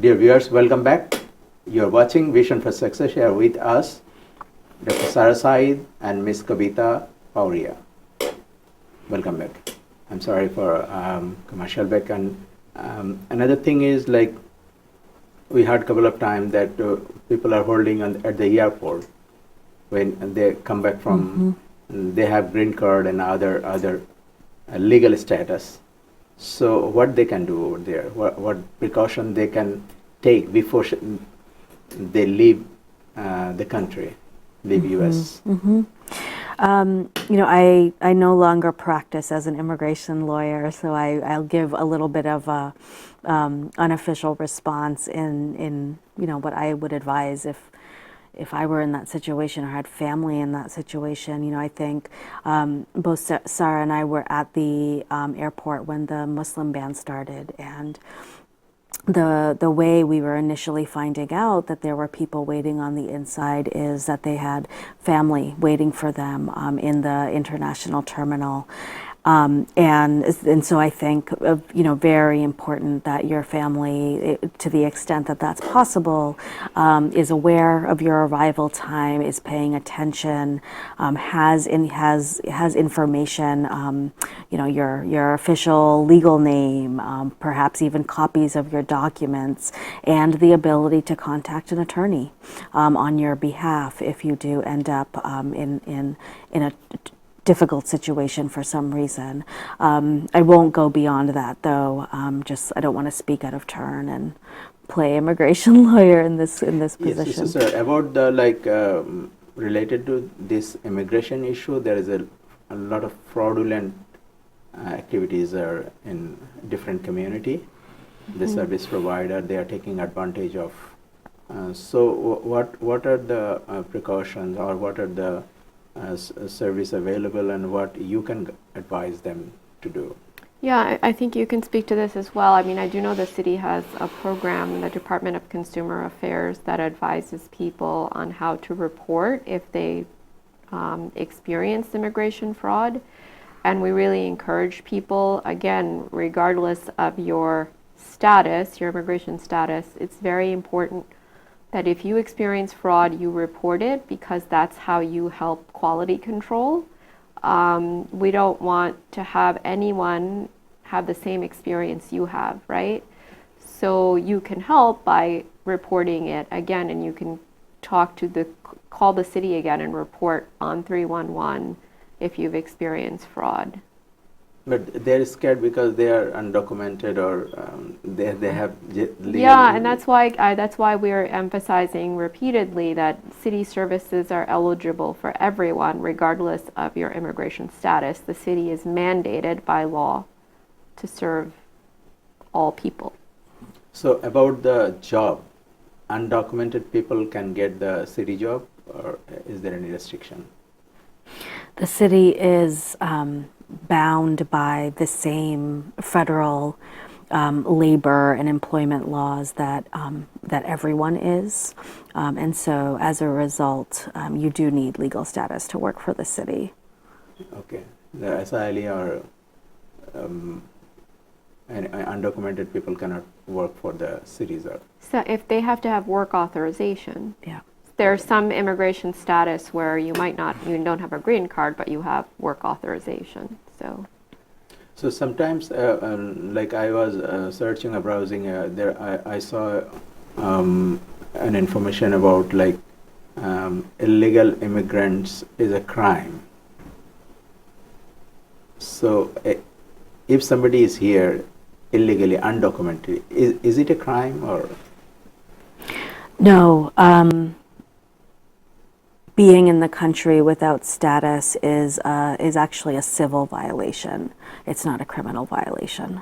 Dear viewers, welcome back. You're watching Vision for Success. Here with us, Dr. Sarah Saeed and Ms. Kavita Pauria. Welcome back. I'm sorry for commercial break. And another thing is, like, we heard a couple of times that people are holding at the airport when they come back from, they have green card and other legal status. So what they can do over there, what precaution they can take before they leave the country, leave US? I no longer practice as an immigration lawyer, so I'll give a little bit of a unofficial response in what I would advise if I were in that situation or had family in that situation. I think both Sarah and I were at the airport when the Muslim ban started, and the way we were initially finding out that there were people waiting on the inside is that they had family waiting for them in the international terminal. And so I think, very important that your family, to the extent that that's possible, is aware of your arrival time, is paying attention, has information, your official legal name, perhaps even copies of your documents, and the ability to contact an attorney on your behalf if you do end up in a difficult situation for some reason. I won't go beyond that, though. I don't want to speak out of turn and play immigration lawyer in this position. Yes, sir. About the related to this immigration issue, there is a lot of fraudulent activities are in different community. The service provider, they are taking advantage of. So what are the precautions, or what are the service available, and what you can advise them to do? Yeah, I think you can speak to this as well. I mean, I do know the city has a program, the Department of Consumer Affairs, that advises people on how to report if they experience immigration fraud. And we really encourage people, again, regardless of your status, your immigration status, it's very important that if you experience fraud, you report it, because that's how you help quality control. We don't want to have anyone have the same experience you have, right? So you can help by reporting it again, and you can call the city again and report on 311 if you've experienced fraud. But they're scared because they are undocumented, or they have legal. Yeah, and that's why we're emphasizing repeatedly that city services are eligible for everyone, regardless of your immigration status. The city is mandated by law to serve all people. So about the job, undocumented people can get the city job, or is there any restriction? The city is bound by the same federal labor and employment laws that everyone is, and so as a result, you do need legal status to work for the city. Okay, the SILE or undocumented people cannot work for the cities. So if they have to have work authorization. Yeah. There's some immigration status where you don't have a green card, but you have work authorization. So sometimes, like I was searching or browsing there, I saw an information about illegal immigrants is a crime. So if somebody is here illegally, undocumented, is it a crime or? No. Being in the country without status is actually a civil violation. It's not a criminal violation.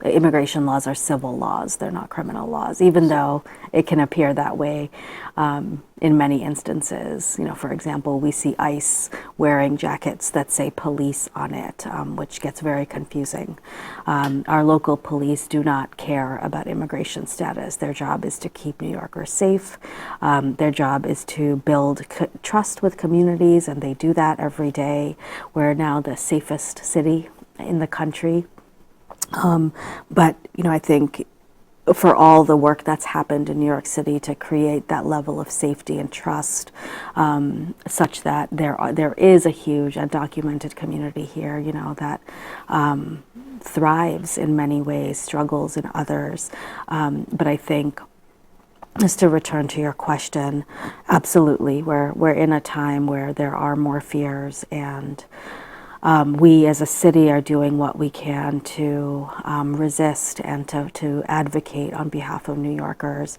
Immigration laws are civil laws, they're not criminal laws, even though it can appear that way in many instances. For example, we see ICE wearing jackets that say police on it, which gets very confusing. Our local police do not care about immigration status. Their job is to keep New Yorkers safe. Their job is to build trust with communities, and they do that every day. We're now the safest city in the country. But I think for all the work that's happened in New York City to create that level of safety and trust, such that there is a huge undocumented community here, you know, that thrives in many ways, struggles in others. But I think, just to return to your question, absolutely, we're in a time where there are more fears, and we as a city are doing what we can to resist and to advocate on behalf of New Yorkers.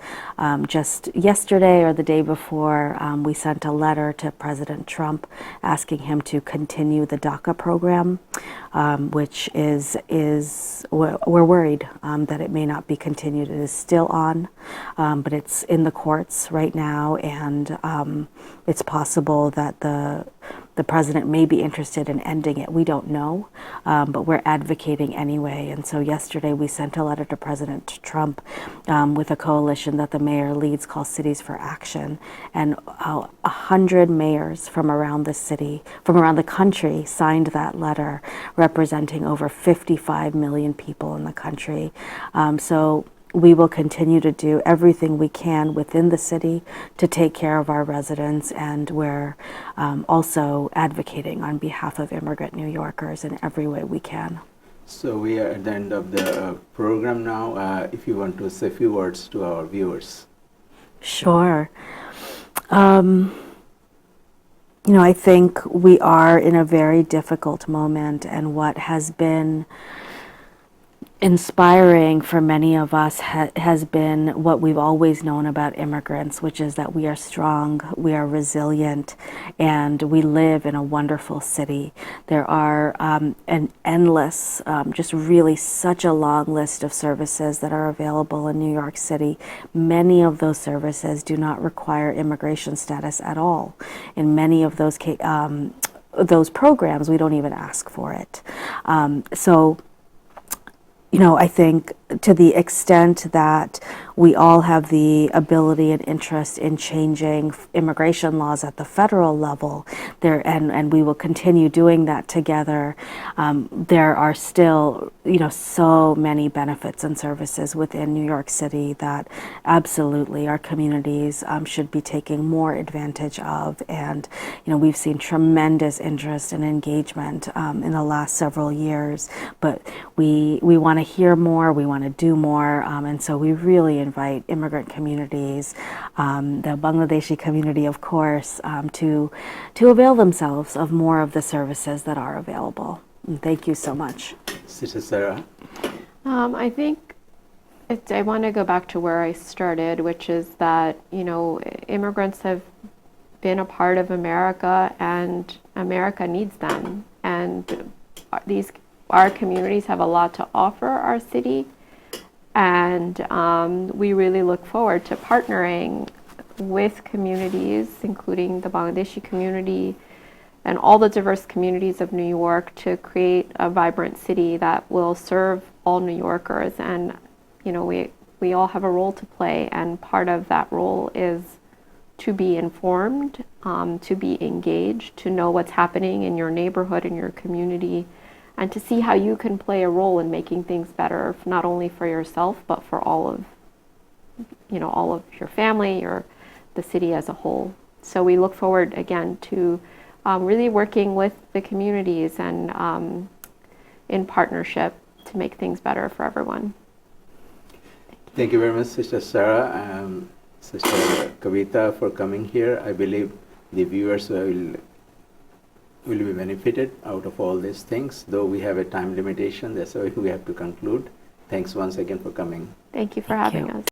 Just yesterday or the day before, we sent a letter to President Trump asking him to continue the DACA program, which we're worried that it may not be continued. It is still on, but it's in the courts right now, and it's possible that the president may be interested in ending it. We don't know, but we're advocating anyway. And so yesterday we sent a letter to President Trump with a coalition that the mayor leads called Cities for Action. And 100 mayors from around the city, from around the country, signed that letter, representing over 55 million people in the country. So we will continue to do everything we can within the city to take care of our residents, and we're also advocating on behalf of immigrant New Yorkers in every way we can. So we are at the end of the program now. If you want to say a few words to our viewers. Sure. You know, I think we are in a very difficult moment, and what has been inspiring for many of us has been what we've always known about immigrants, which is that we are strong, we are resilient, and we live in a wonderful city. There are an endless, just really such a long list of services that are available in New York City. Many of those services do not require immigration status at all. In many of those programs, we don't even ask for it. So, you know, I think to the extent that we all have the ability and interest in changing immigration laws at the federal level, and we will continue doing that together, there are still, you know, so many benefits and services within New York City that absolutely our communities should be taking more advantage of. And, you know, we've seen tremendous interest and engagement in the last several years, but we want to hear more, we want to do more, and so we really invite immigrant communities, the Bangladeshi community, of course, to avail themselves of more of the services that are available. And thank you so much. Sister Sarah. I think I want to go back to where I started, which is that, you know, immigrants have been a part of America, and America needs them. And our communities have a lot to offer our city, and we really look forward to partnering with communities, including the Bangladeshi community and all the diverse communities of New York, to create a vibrant city that will serve all New Yorkers. And, you know, we all have a role to play, and part of that role is to be informed, to be engaged, to know what's happening in your neighborhood, in your community, and to see how you can play a role in making things better, not only for yourself, but for all of your family or the city as a whole. So we look forward, again, to really working with the communities and in partnership to make things better for everyone. Thank you very much, Sister Sarah, Sister Kavita, for coming here. I believe the viewers will be benefited out of all these things, though we have a time limitation, that's why we have to conclude. Thanks once again for coming. Thank you for having us.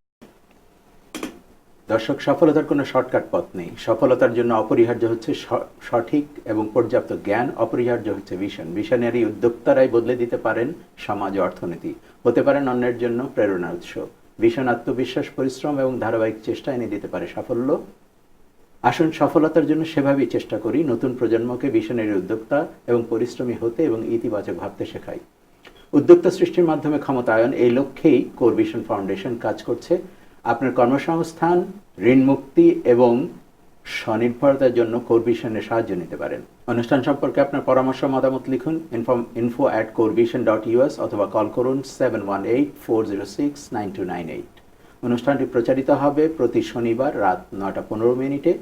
দর্শক, সফলতার কোনো shortcut পথ নেই। সফলতার জন্য অপরিহার্য হচ্ছে সঠিক এবং পর্যাপ্ত জ্ঞান, অপরিহার্য হচ্ছে ভিশন। ভিশনারি উদ্যোক্তারাই বদলে দিতে পারেন সমাজ ও অর্থনীতি, হতে পারেন অন্যের জন্য প্রেরণার উৎস। ভিশন আত্মবিশ্বাস, পরিশ্রম এবং ধারাবাহিক চেষ্টা এনে দিতে পারে সাফল্য। আসুন সফলতার জন্য সেভাবেই চেষ্টা করি, নতুন প্রজন্মকে ভিশনারি উদ্যোক্তা এবং পরিশ্রমী হতে এবং ইতিবাচক ভাবতে শেখাই। উদ্যোক্তা সৃষ্টির মাধ্যমে ক্ষমতায়ন, এই লক্ষ্যেই কোর ভিশন ফাউন্ডেশন কাজ করছে। আপনার কর্মসংস্থান, ঋণ মুক্তি এবং স্বনির্ভরতার জন্য কোরভিশনের সাহায্য নিতে পারেন। অনুষ্ঠান সম্পর্কে আপনার পরামর্শ মতামত লিখুন info@corevision.us অথবা কল করুন 718-406-9298। অনুষ্ঠানটি প্রচারিত হবে প্রতি শনিবার রাত 9:15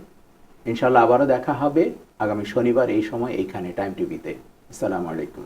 ইনশাআল্লাহ আবারও দেখা হবে আগামী শনিবার এই সময় এইখানে টাইম টিভিতে। আসসালামু আলাইকুম।